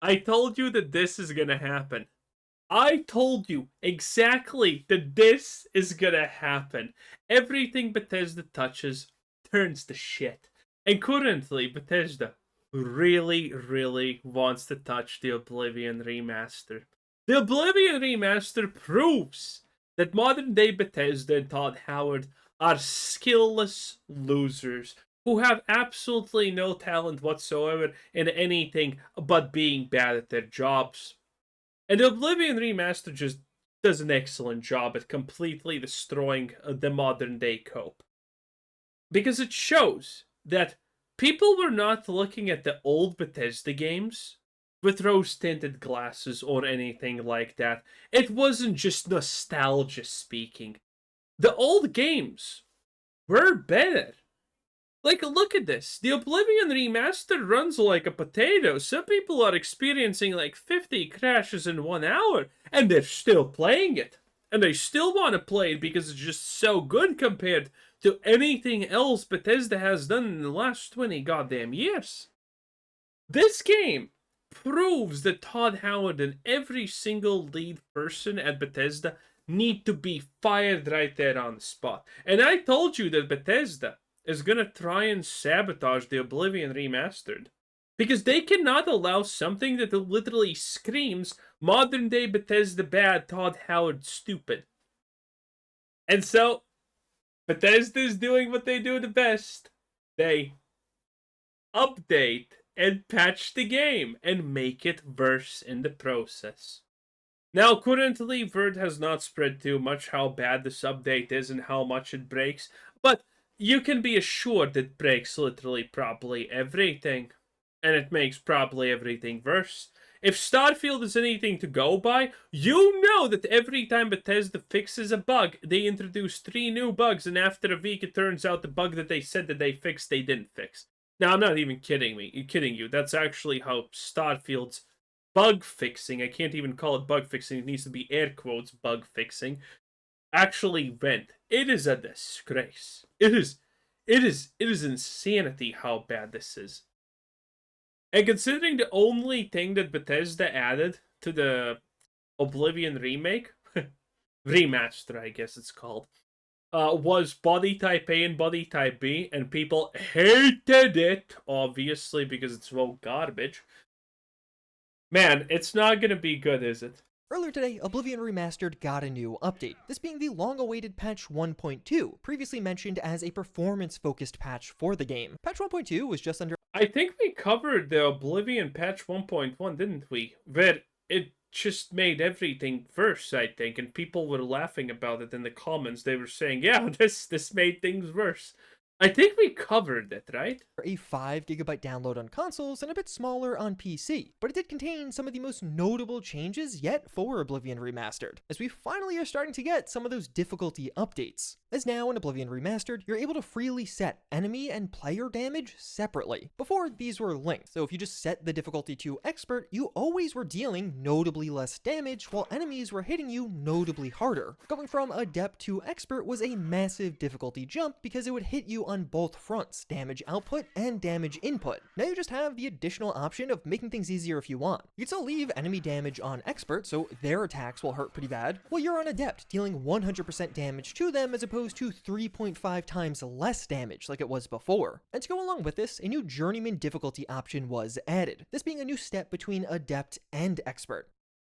I told you that this is gonna happen. I told you exactly that this is gonna happen. Everything Bethesda touches turns to shit. And currently, Bethesda really wants to touch the Oblivion Remaster. The Oblivion Remaster proves that modern day Bethesda and Todd Howard are skillless losers who have absolutely no talent whatsoever in anything but being bad at their jobs. And Oblivion Remaster just does an excellent job at completely destroying the modern day cope. Because it shows that people were not looking at the old Bethesda games with rose tinted glasses or anything like that. It wasn't just nostalgia speaking. The old games were better. Like, look at this. The Oblivion Remaster runs like a potato. Some people are experiencing like 50 crashes in 1 hour, and they're still playing it. And they still want to play it because it's just so good compared to anything else Bethesda has done in the last 20 goddamn years. This game proves that Todd Howard and every single lead person at Bethesda need to be fired right there on the spot. And I told you that Bethesda is gonna try and sabotage the Oblivion Remastered. Because they cannot allow something that literally screams modern day Bethesda bad, Todd Howard stupid. And so, Bethesda is doing what they do the best. They update and patch the game and make it worse in the process. Now, currently, word has not spread too much how bad this update is and how much it breaks, but you can be assured it breaks literally probably everything, and it makes probably everything worse. If Starfield is anything to go by, you know that every time Bethesda fixes a bug, they introduce 3 new bugs, and after a week it turns out the bug that they said that they fixed, they didn't fix. Now, I'm not even kidding you. That's actually how Starfield's bug fixing, I can't even call it bug fixing, it needs to be air quotes bug fixing, actually went. It is a disgrace. It is insanity how bad this is. And considering the only thing that Bethesda added to the Oblivion remake, remaster, I guess it's called, was body type A and body type B, and people hated it, obviously, because it's so garbage. Man, it's not gonna be good, is it? Earlier today, Oblivion Remastered got a new update, this being the long-awaited patch 1.2, previously mentioned as a performance-focused patch for the game. Patch 1.2 was just under I think we covered the Oblivion patch 1.1, didn't we? Where it just made everything worse, I think, and people were laughing about it in the comments. They were saying, yeah, this made things worse. I think we covered it, right? a 5GB download on consoles and a bit smaller on PC, but it did contain some of the most notable changes yet for Oblivion Remastered, as we finally are starting to get some of those difficulty updates. As now in Oblivion Remastered, you're able to freely set enemy and player damage separately. Before, these were linked, so if you just set the difficulty to Expert, you always were dealing notably less damage, while enemies were hitting you notably harder. Going from Adept to Expert was a massive difficulty jump because it would hit you on both fronts, damage output and damage input. Now you just have the additional option of making things easier if you want. You can still leave enemy damage on Expert, so their attacks will hurt pretty bad, while you're on Adept, dealing 100% damage to them as opposed to 3.5 times less damage like it was before. And to go along with this, a new Journeyman difficulty option was added, this being a new step between Adept and Expert.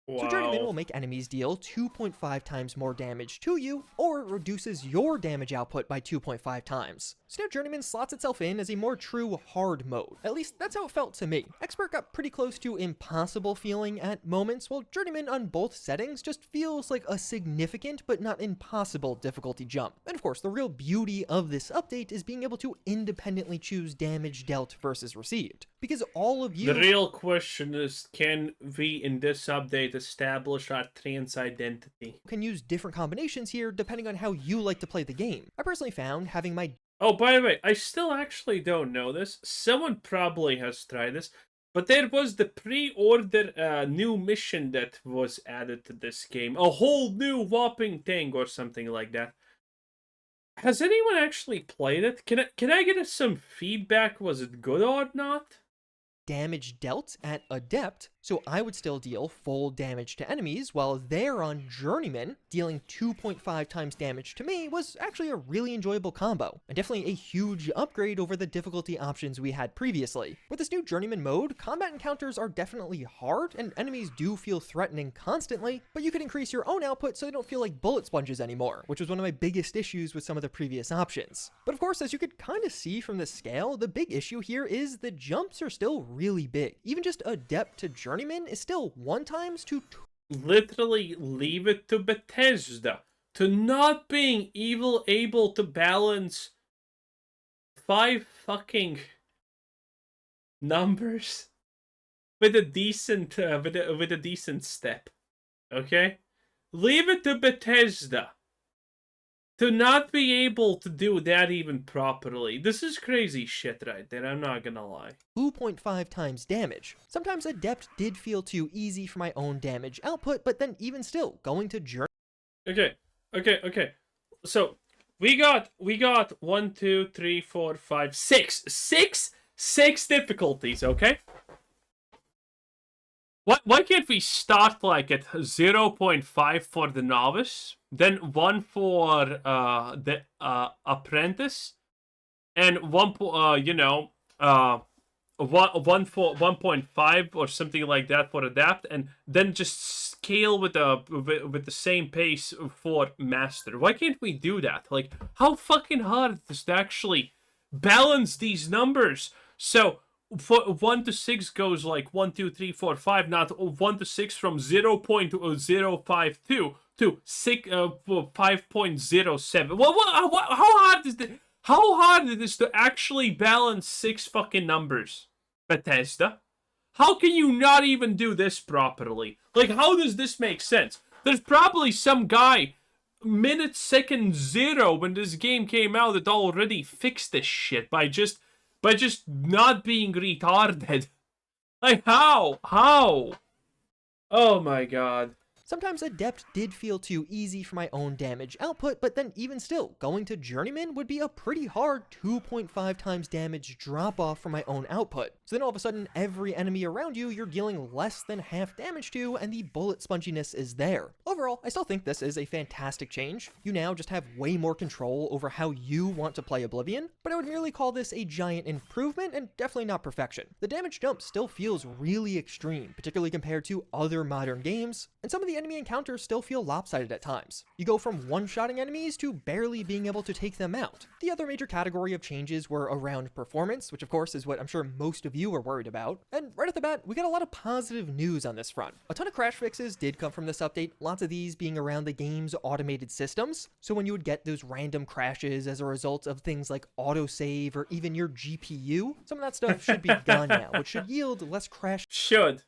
Wow. So Journeyman will make enemies deal 2.5 times more damage to you, or it reduces your damage output by 2.5 times. So now Journeyman slots itself in as a more true hard mode. At least that's how it felt to me. Expert got pretty close to impossible feeling at moments, while Journeyman on both settings just feels like a significant but not impossible difficulty jump. And of course, the real beauty of this update is being able to independently choose damage dealt versus received. Because all of you— The real question is, can we in this update establish our trans identity? can use different combinations here depending on how you like to play the game. I personally found having my— Oh, by the way, I still actually don't know this. Someone probably has tried this, but there was the pre-order new mission that was added to this game. A whole new whopping thing or something like that. Has anyone actually played it? Can I get some feedback? Was it good or not? damage dealt at Adept So I would still deal full damage to enemies, while there on Journeyman, dealing 2.5 times damage to me was actually a really enjoyable combo, and definitely a huge upgrade over the difficulty options we had previously. With this new Journeyman mode, combat encounters are definitely hard, and enemies do feel threatening constantly, but you can increase your own output so they don't feel like bullet sponges anymore, which was one of my biggest issues with some of the previous options. But of course, as you could kind of see from the scale, the big issue here is the jumps are still really big. Even just Adept to Journeyman is still 1 times to 2. Literally leave it to Bethesda to not being able to balance 5 fucking numbers with a decent with a decent step. Okay? Leave it to Bethesda to not be able to do that even properly. This is crazy shit right there, I'm not gonna lie. 2.5 times damage. Sometimes Adept did feel too easy for my own damage output, but then even still, going to Journey. Okay. So, we got 1, 2, 3, 4, 5, 6. Six difficulties, okay? Why can't we start like at 0.5 for the novice, then 1 for the apprentice, and 1 for 1.5 or something like that for adapt, and then just scale with the same pace for master? Why can't we do that? Like, how fucking hard is it to actually balance these numbers? So for 1 to 6 goes like 1, 2, 3, 4, 5, not 1 to 6 from 0.052 to 5.07. How hard is it? How hard it is to actually balance 6 fucking numbers, Bethesda? How can you not even do this properly? Like, how does this make sense? There's probably some guy second 0 when this game came out that already fixed this shit by just not being retarded. Like, how? Oh my god. Sometimes Adept did feel too easy for my own damage output, but then even still, going to Journeyman would be a pretty hard 2.5 times damage drop off from my own output. So then all of a sudden, every enemy around you, you're dealing less than half damage to, and the bullet sponginess is there. Overall, I still think this is a fantastic change. You now just have way more control over how you want to play Oblivion, but I would merely call this a giant improvement and definitely not perfection. The damage jump still feels really extreme, particularly compared to other modern games, and some of the enemy encounters still feel lopsided at times. You go from one-shotting enemies to barely being able to take them out. The other major category of changes were around performance, which of course is what I'm sure most of you are worried about. And right off the bat, we got a lot of positive news on this front. A ton of crash fixes did come from this update, lots of these being around the game's automated systems. So when you would get those random crashes as a result of things like autosave or even your GPU, some of that stuff should be gone now, which should yield less crash. Should.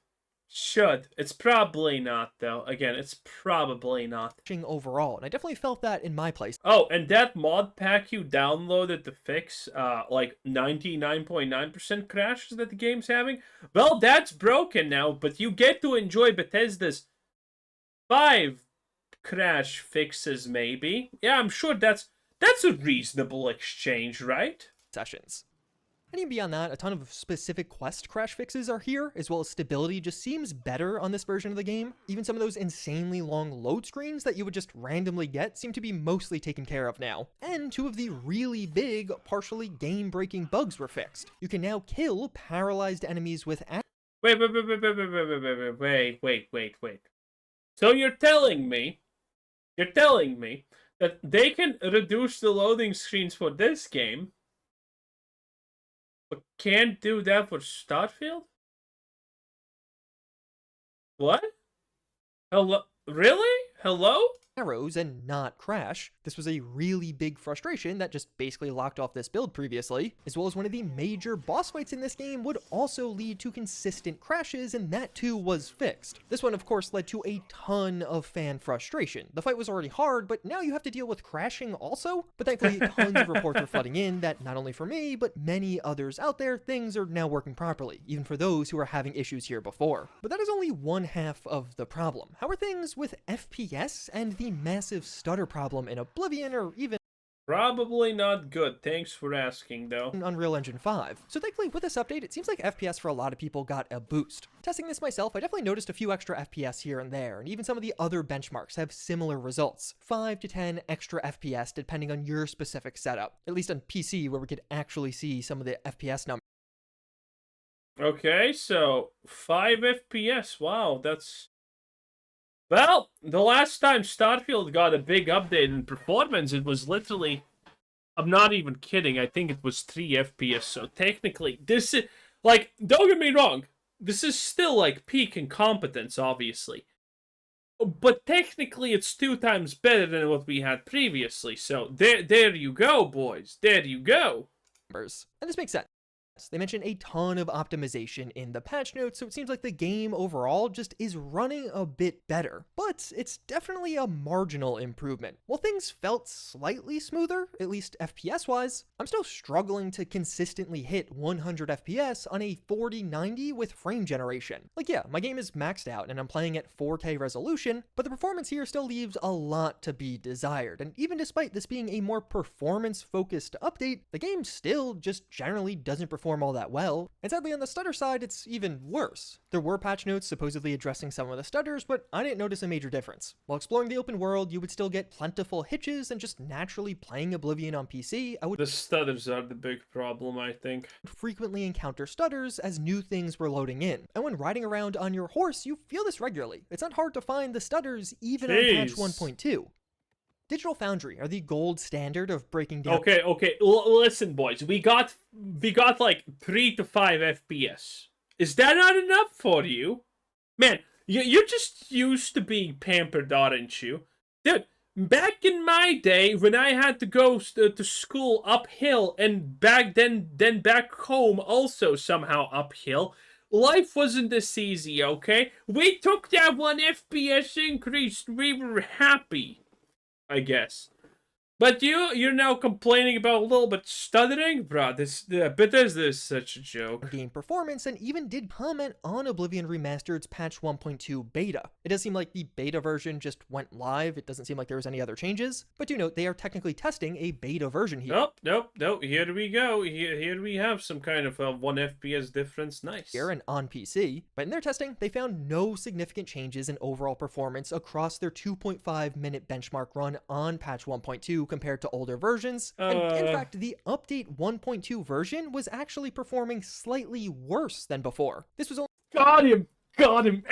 It's probably not, though. Again, it's probably not. Overall, and I definitely felt that in my place. Oh, and that mod pack you downloaded to fix, like 99.9% crashes that the game's having? Well, that's broken now, but you get to enjoy Bethesda's 5 crash fixes, maybe. Yeah, I'm sure that's a reasonable exchange, right? Sessions. And even beyond that, a ton of specific quest crash fixes are here, as well as stability just seems better on this version of the game. Even some of those insanely long load screens that you would just randomly get seem to be mostly taken care of now. And 2 of the really big, partially game-breaking bugs were fixed. You can now kill paralyzed enemies with Wait. So you're telling me that they can reduce the loading screens for this game, but can't do that for Starfield? What? Hello? Really? Hello? arrows and not crash. This was a really big frustration that just basically locked off this build previously, as well as one of the major boss fights in this game would also lead to consistent crashes, and that too was fixed. This one of course led to a ton of fan frustration. The fight was already hard, but now you have to deal with crashing also? But thankfully tons of reports are flooding in that not only for me, but many others out there, things are now working properly, even for those who were having issues here before. But that is only one half of the problem. How are things with FPS and the massive stutter problem in Oblivion, or even Probably not good. Thanks for asking, though. Unreal Engine 5. So thankfully with this update, it seems like FPS for a lot of people got a boost. Testing this myself, I definitely noticed a few extra FPS here and there, and even some of the other benchmarks have similar results. 5 to 10 extra FPS depending on your specific setup, at least on PC where we could actually see some of the FPS numbers. Okay, so 5 FPS. Wow, that's... Well, the last time Starfield got a big update in performance, it was literally... I'm not even kidding, I think it was 3 FPS, so technically, this is... Like, don't get me wrong, this is still, like, peak incompetence, obviously. But technically, it's 2 times better than what we had previously, so there you go, boys. There you go. And this makes sense. They mention a ton of optimization in the patch notes, so it seems like the game overall just is running a bit better. But it's definitely a marginal improvement. While things felt slightly smoother, at least FPS-wise, I'm still struggling to consistently hit 100 FPS on a 4090 with frame generation. Like yeah, my game is maxed out and I'm playing at 4K resolution, but the performance here still leaves a lot to be desired. And even despite this being a more performance-focused update, the game still just generally doesn't perform all that well, and sadly on the stutter side it's even worse. There were patch notes supposedly addressing some of the stutters, but I didn't notice a major difference. While exploring the open world, you would still get plentiful hitches, and just naturally playing Oblivion on PC, I would The stutters are the big problem, I think. frequently encounter stutters as new things were loading in. And when riding around on your horse, you feel this regularly. It's not hard to find the stutters even on patch 1.2. Digital Foundry are the gold standard of breaking down. Okay. Listen, boys. We got like 3 to 5 FPS. Is that not enough for you? Man, you're just used to being pampered, aren't you? Dude, back in my day, when I had to go to school uphill and back then back home also somehow uphill, life wasn't this easy, okay? We took that 1 FPS increase. We were happy, I guess. But you're now complaining about a little bit stuttering? Bruh, Bethesda is such a joke. Game performance, and even did comment on Oblivion Remastered's patch 1.2 beta. It does seem like the beta version just went live. It doesn't seem like there was any other changes, but do note they are technically testing a beta version here. Nope. Here we go. Here we have some kind of 1 FPS difference. Nice. Here and on PC, but in their testing, they found no significant changes in overall performance across their 2.5 minute benchmark run on patch 1.2 compared to older versions, and in fact, the update 1.2 version was actually performing slightly worse than before. This was only— Got him.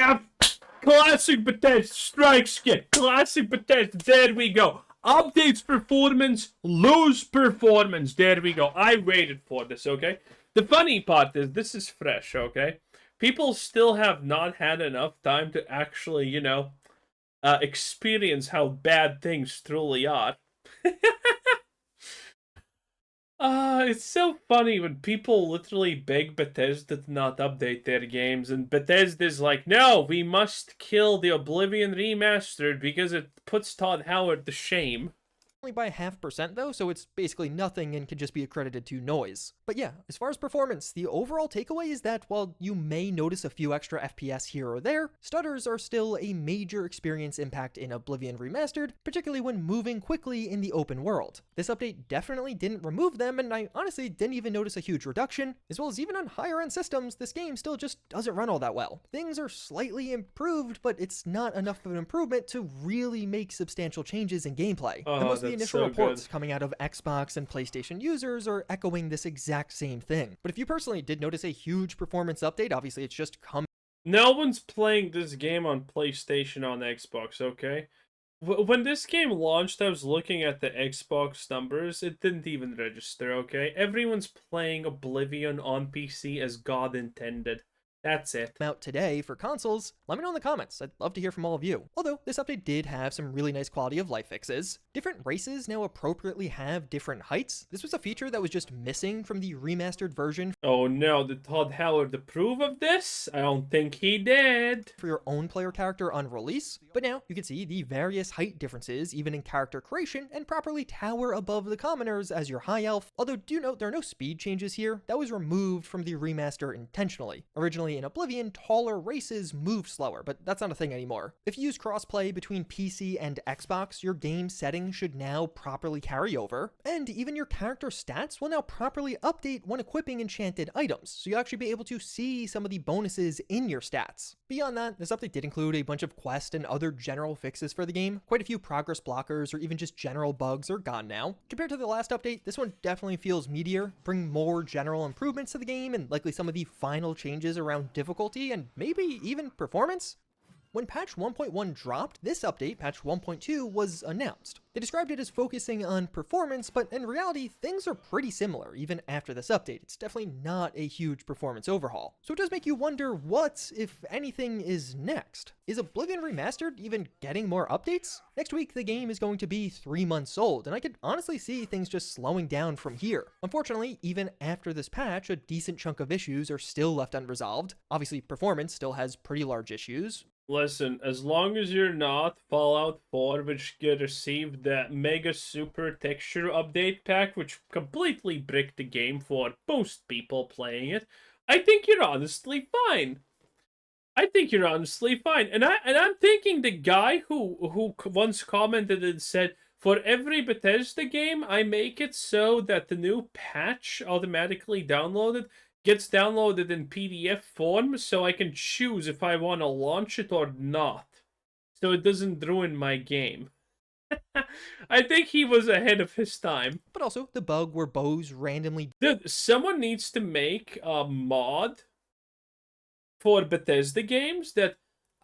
Classic Bethesda strikes again. Classic Bethesda. There we go. Updates performance, lose performance. There we go. I waited for this, okay? The funny part is this is fresh, okay? People still have not had enough time to actually, experience how bad things truly are. It's so funny when people literally beg Bethesda to not update their games, and Bethesda's like, no, we must kill the Oblivion Remastered because it puts Todd Howard to shame. only by 0.5% though, so it's basically nothing and can just be accredited to noise. But yeah, as far as performance, the overall takeaway is that while you may notice a few extra FPS here or there, stutters are still a major experience impact in Oblivion Remastered, particularly when moving quickly in the open world. This update definitely didn't remove them, and I honestly didn't even notice a huge reduction, as well as even on higher end systems, this game still just doesn't run all that well. Things are slightly improved, but it's not enough of an improvement to really make substantial changes in gameplay. And most of the initial reports coming out of Xbox and PlayStation users are echoing this exact same thing. But if you personally did notice a huge performance update, obviously it's just come. No one's playing this game on PlayStation on Xbox, okay? When this game launched, I was looking at the Xbox numbers. It didn't even register, okay? Everyone's playing Oblivion on PC as God intended. That's it. Out today for consoles, let me know in the comments. I'd love to hear from all of you. Although this update did have some really nice quality of life fixes. Different races now appropriately have different heights. This was a feature that was just missing from the remastered version. Oh no, did Todd Howard approve of this? I don't think he did. For your own player character on release, but now you can see the various height differences even in character creation and properly tower above the commoners as your high elf. Although do note there are no speed changes here. That was removed from the remaster intentionally. Originally Unfortunately, in Oblivion, taller races move slower, but that's not a thing anymore. If you use crossplay between PC and Xbox, your game settings should now properly carry over, and even your character stats will now properly update when equipping enchanted items, so you'll actually be able to see some of the bonuses in your stats. Beyond that, this update did include a bunch of quest and other general fixes for the game. Quite a few progress blockers or even just general bugs are gone now. Compared to the last update, this one definitely feels meatier, bring more general improvements to the game, and likely some of the final changes around difficulty and maybe even performance. When patch 1.1 dropped, this update, patch 1.2, was announced. They described it as focusing on performance, but in reality, things are pretty similar even after this update. It's definitely not a huge performance overhaul. So it does make you wonder what, if anything, is next. Is Oblivion Remastered even getting more updates? Next week, the game is going to be 3 months old, and I could honestly see things just slowing down from here. Unfortunately, even after this patch, a decent chunk of issues are still left unresolved. Obviously, performance still has pretty large issues. Listen, as long as you're not Fallout 4, which received that mega super texture update pack, which completely bricked the game for most people playing it, I think you're honestly fine. I think you're honestly fine. And I'm thinking the guy who once commented and said, for every Bethesda game, I make it so that the new patch automatically downloaded gets downloaded in PDF form so I can choose if I want to launch it or not. So it doesn't ruin my game. I think he was ahead of his time. But also, the bug where bows randomly... Dude, someone needs to make a mod for Bethesda games that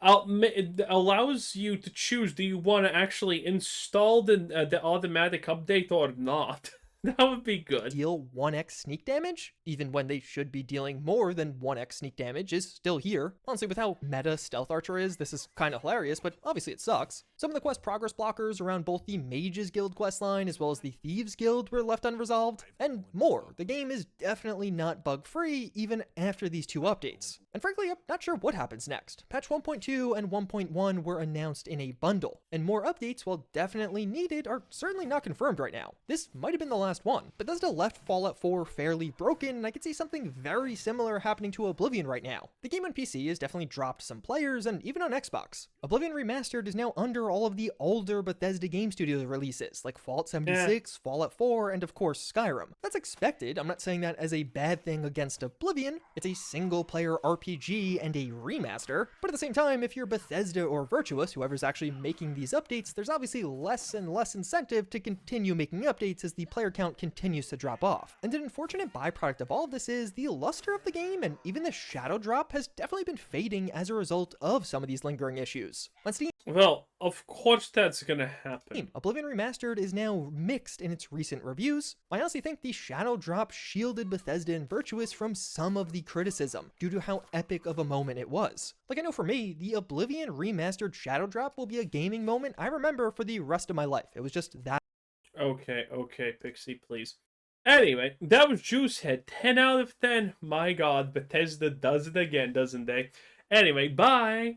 allows you to choose, do you want to actually install the automatic update or not? That would be good. Deal 1x sneak damage, even when they should be dealing more than 1x sneak damage, is still here. Honestly, with how meta Stealth Archer is, this is kind of hilarious, but obviously it sucks. Some of the quest progress blockers around both the Mages Guild questline as well as the Thieves Guild were left unresolved, and more. The game is definitely not bug-free even after these 2 updates. And frankly, I'm not sure what happens next. Patch 1.2 and 1.1 were announced in a bundle, and more updates, while definitely needed, are certainly not confirmed right now. This might have been the last one. Bethesda left Fallout 4 fairly broken, and I could see something very similar happening to Oblivion right now. The game on PC has definitely dropped some players, and even on Xbox. Oblivion Remastered is now under all of the older Bethesda Game Studios releases, like Fallout 76, Fallout 4, and of course Skyrim. That's expected. I'm not saying that as a bad thing against Oblivion. It's a single-player RPG and a remaster, but at the same time, if you're Bethesda or Virtuous, whoever's actually making these updates, there's obviously less and less incentive to continue making updates as the player count continues to drop off. And an unfortunate byproduct of all of this is the luster of the game and even the shadow drop has definitely been fading as a result of some of these lingering issues. On Steam, well, of course that's gonna happen. Oblivion Remastered is now mixed in its recent reviews. I honestly think the shadow drop shielded Bethesda and Virtuous from some of the criticism due to how epic of a moment it was. Like, I know for me, the Oblivion Remastered shadow drop will be a gaming moment I remember for the rest of my life. It was just that. Okay, Pixie, please. Anyway, that was Juicehead. 10 out of 10. My god, Bethesda does it again, doesn't they? Anyway, bye!